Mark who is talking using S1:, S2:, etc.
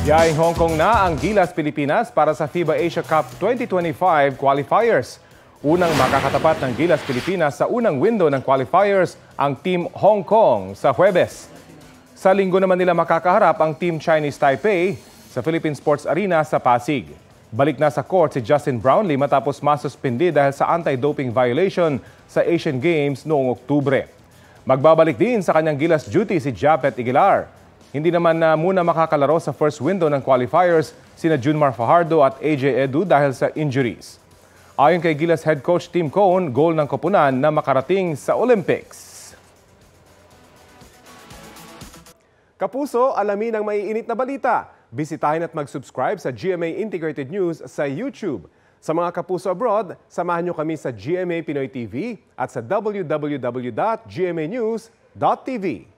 S1: Yaing Hong Kong na ang Gilas Pilipinas para sa FIBA Asia Cup 2025 qualifiers. Unang makakatapat ng Gilas Pilipinas sa unang window ng qualifiers ang Team Hong Kong sa Huwebes. Sa linggo naman nila makakaharap ang Team Chinese Taipei sa Philippine Sports Arena sa Pasig. Balik na sa court si Justin Brownlee matapos masuspindi dahil sa anti-doping violation sa Asian Games noong Oktubre. Magbabalik din sa kanyang Gilas duty si Japet Aguilar. Hindi naman na muna makakalaro sa first window ng qualifiers sina Junmar Fajardo at AJ Edu dahil sa injuries. Ayon kay Gilas head coach Tim Cone, goal ng koponan na makarating sa Olympics. Kapuso, alamin ang maiinit na balita. Bisitahin at mag-subscribe sa GMA Integrated News sa YouTube. Sa mga kapuso abroad, samahan niyo kami sa GMA Pinoy TV at sa www.gmanews.tv.